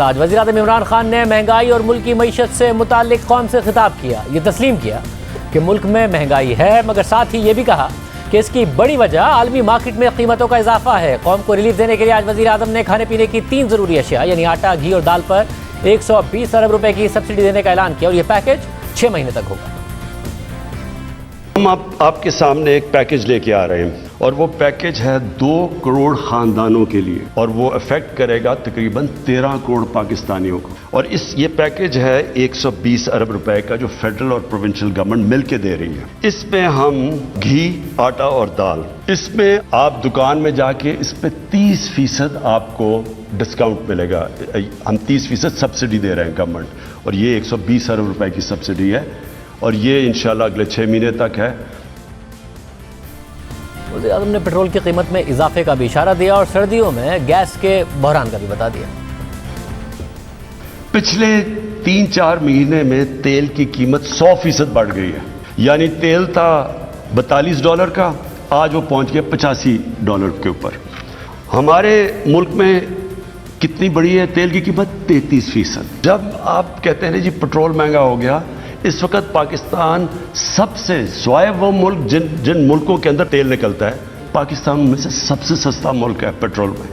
आज वज़ीर-ए-आज़म इमरान खान ने महंगाई और मुल्क की मईशत से मुताल्लिक कौम से खिताब किया। ये तस्लीम किया कि मुल्क में महंगाई है, मगर साथ ही ये भी कहा कि इसकी बड़ी वजह आलमी मार्केट में कीमतों का इजाफा है। कौम को रिलीफ देने के लिए आज वज़ीर-ए-आज़म ने खाने पीने की 3 ज़रूरी अशिया यानी आटा, घी और दाल पर 120 अरब रुपए की सब्सिडी देने का ऐलान किया और यह पैकेज 6 महीने तक होगा। हम आपके सामने एक पैकेज लेके आ रहे हैं और वो पैकेज है 2 करोड़ खानदानों के लिए और वो अफेक्ट करेगा तकरीबन 13 करोड़ पाकिस्तानियों को। और ये पैकेज है 120 अरब रुपए का जो फेडरल और प्रोविंशियल गवर्नमेंट मिलके दे रही है। इसमें हम घी, आटा और दाल, इसमें आप दुकान में जाके इस पे 30% आपको डिस्काउंट मिलेगा। हम 30% सब्सिडी दे रहे हैं गवर्नमेंट और ये 120 अरब रुपए की सब्सिडी है और ये इंशाल्लाह अगले 6 महीने तक है। वज़ीर-ए-आज़म ने पेट्रोल की कीमत में इजाफे का भी इशारा दिया और सर्दियों में गैस के बहरान का भी बता दिया। पिछले 3-4 महीने में तेल की कीमत 100% बढ़ गई है। यानी तेल था $42 का, आज वो पहुंच गया $85 के ऊपर। हमारे मुल्क में कितनी बढ़ी है तेल की कीमत? 33%। जब आप कहते हैं जी पेट्रोल महंगा हो गया, इस वक्त पाकिस्तान सबसे स्वाय वो मुल्क जिन मुल्कों के अंदर तेल निकलता है, पाकिस्तान में से सबसे सस्ता मुल्क है पेट्रोल में।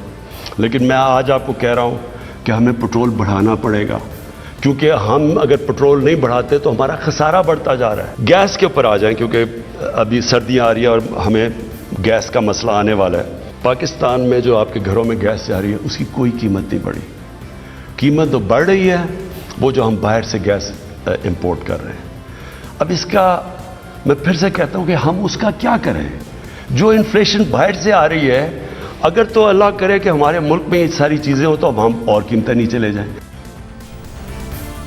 लेकिन मैं आज आपको कह रहा हूं कि हमें पेट्रोल बढ़ाना पड़ेगा, क्योंकि हम अगर पेट्रोल नहीं बढ़ाते तो हमारा खसारा बढ़ता जा रहा है। गैस के ऊपर आ जाएं, क्योंकि अभी सर्दियां आ रही है और हमें गैस का मसला आने वाला है। पाकिस्तान में जो आपके घरों में गैस जा रही है उसकी कोई कीमत नहीं बढ़ी। कीमत तो बढ़ रही है वो जो हम बाहर से गैस इंपोर्ट कर रहे हैं। अब इसका मैं फिर से कहता हूं कि हम उसका क्या करें? जो इन्फ्लेशन बाहर से आ रही है, अगर तो अल्लाह करे कि हमारे मुल्क में ये सारी चीजें हो तो अब हम और कीमतें नीचे ले जाएं।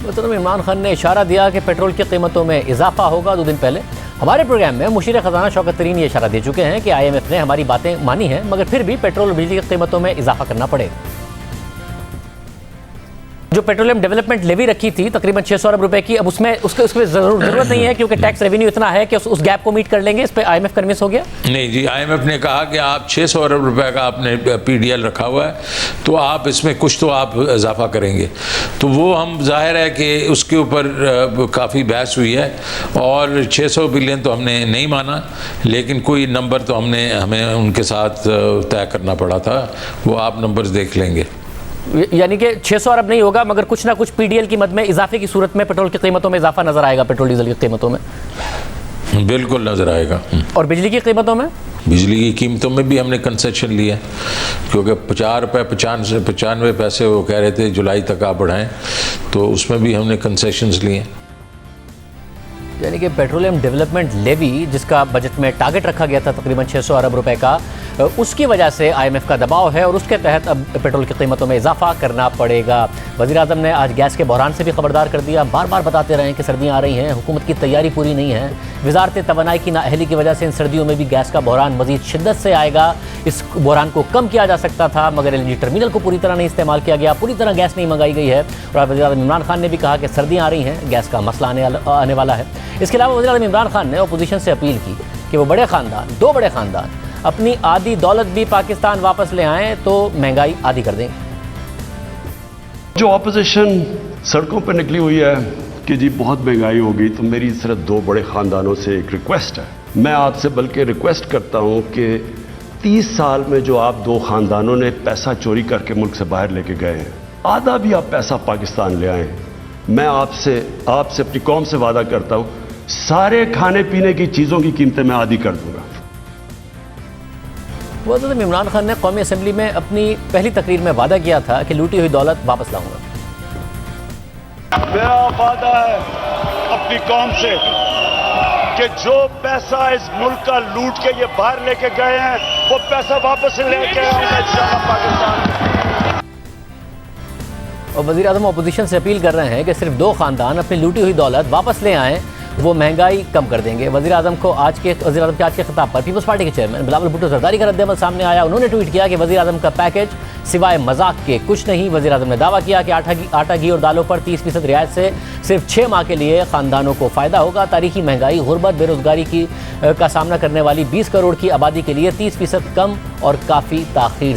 वज़ीर इमरान खान ने इशारा दिया कि पेट्रोल की कीमतों में इजाफा होगा। 2 दिन पहले हमारे प्रोग्राम में मुशीर खजाना शौकत तरीन ये इशारा दे चुके हैं कि IMF ने हमारी बातें मानी हैं, मगर फिर भी पेट्रोल और बिजली की कीमतों में इजाफा करना पड़ेगा। जो पेट्रोलियम डेवलपमेंट लेवी रखी थी तकरीबन 600 अरब रुपए की, अब उसमें उसके जरूरत नहीं है, क्योंकि टैक्स रेवेन्यू इतना है कि उस गैप को मीट कर लेंगे। इस पे IMF कन्विंस हो गया? नहीं जी, IMF ने कहा कि आप 600 अरब रुपए का आपने PDL रखा हुआ है तो आप इसमें कुछ तो आप इजाफा करेंगे। तो वो हम जाहिर है कि उसके ऊपर काफ़ी बहस हुई है और 600 बिलियन तो हमने नहीं माना, लेकिन कोई नंबर तो हमें उनके साथ तय करना पड़ा था। वो आप नंबर्स देख लेंगे। यानी कि 600 अरब नहीं होगा, मगर कुछ ना कुछ PDL की मद में इजाफे की सूरत में पेट्रोल की कीमतों में इजाफा नजर आएगा। पेट्रोल डीजल की कीमतों में बिल्कुल नजर आएगा। और बिजली की कीमतों में? बिजली की कीमतों में भी हमने कंसेशन लिया, क्योंकि 50 रुपये 95 पैसे वो कह रहे थे जुलाई तक आप बढ़ाएं, तो उसमें भी हमने कंसेशंस लिए। यानी कि पेट्रोलियम डेवलपमेंट लेवी जिसका बजट में टारगेट रखा गया था तकरीबन 600 अरब रुपए का, उसकी वजह से IMF का दबाव है और उसके तहत अब पेट्रोल की कीमतों में इजाफा करना पड़ेगा। वज़ीर-ए-आज़म ने आज गैस के बहरान से भी खबरदार कर दिया। बार बार बताते रहे कि सर्दियां आ रही हैं, हुकूमत की तैयारी पूरी नहीं है। वज़ारत तवानाई की नाअहली की वजह से इन सर्दियों में भी गैस का बहरान मज़ीद शिद्दत से आएगा। इस बहरान को कम किया जा सकता था, मगर LNG टर्मिनल को पूरी तरह नहीं इस्तेमाल किया गया, पूरी तरह गैस नहीं मंगाई गई है। और वज़ीर-ए-आज़म इमरान खान ने भी कहा कि सर्दियाँ आ रही हैं, गैस का मसला आने वाला है। इसके अलावा वज़ीर-ए-आज़म इमरान खान ने अपोजिशन से अपील की कि वो दो बड़े ख़ानदान अपनी आधी दौलत भी पाकिस्तान वापस ले आएं तो महंगाई आधी कर देंगे। जो ऑपोजिशन सड़कों पर निकली हुई है कि जी बहुत महंगाई होगी, तो मेरी सिर्फ 2 बड़े खानदानों से एक रिक्वेस्ट है। मैं आपसे बल्कि रिक्वेस्ट करता हूं कि 30 साल में जो आप 2 खानदानों ने पैसा चोरी करके मुल्क से बाहर लेके गए हैं, आधा भी आप पैसा पाकिस्तान ले आए। मैं आपसे अपनी कौम से वादा करता हूं, सारे खाने पीने की चीजों की कीमतें मैं आधी कर दूंगा। वज़ीर इमरान खान ने कौमी असम्बली में अपनी पहली तकरीर में वादा किया था कि लूटी हुई दौलत वापस लाऊंगा। मेरा वादा है अपनी कौम से कि जो पैसा इस मुल्क का लूट के ये बाहर लेके गए हैं, वो पैसा वापस लेके आऊंगा इंशाअल्लाह पाकिस्तान। और वज़ीर-ए-आज़म अपोजिशन से अपील कर रहे हैं कि सिर्फ 2 खानदान अपनी लूटी हुई दौलत वापस ले आएँ, वो महंगाई कम कर देंगे। वज़ीर-ए-आज़म के आज के खिताब पर पीपल्स पार्टी के चेयरमैन बिलावल भुट्टो ज़रदारी का रद्द-ए-अमल सामने आया। उन्होंने ट्वीट किया कि वज़ीर-ए-आज़म का पैकेज सिवाय मजाक के कुछ नहीं। वज़ीर-ए-आज़म ने दावा किया कि आटा, घी और दालों पर 30% रियायत से सिर्फ 6 माह के लिए ख़ानदानों को फ़ायदा होगा। तारीखी महंगाई, गुर्बत, बेरोज़गारी का सामना करने वाली 20 करोड़ की आबादी के लिए 30% कम और काफ़ी ताख़ीर से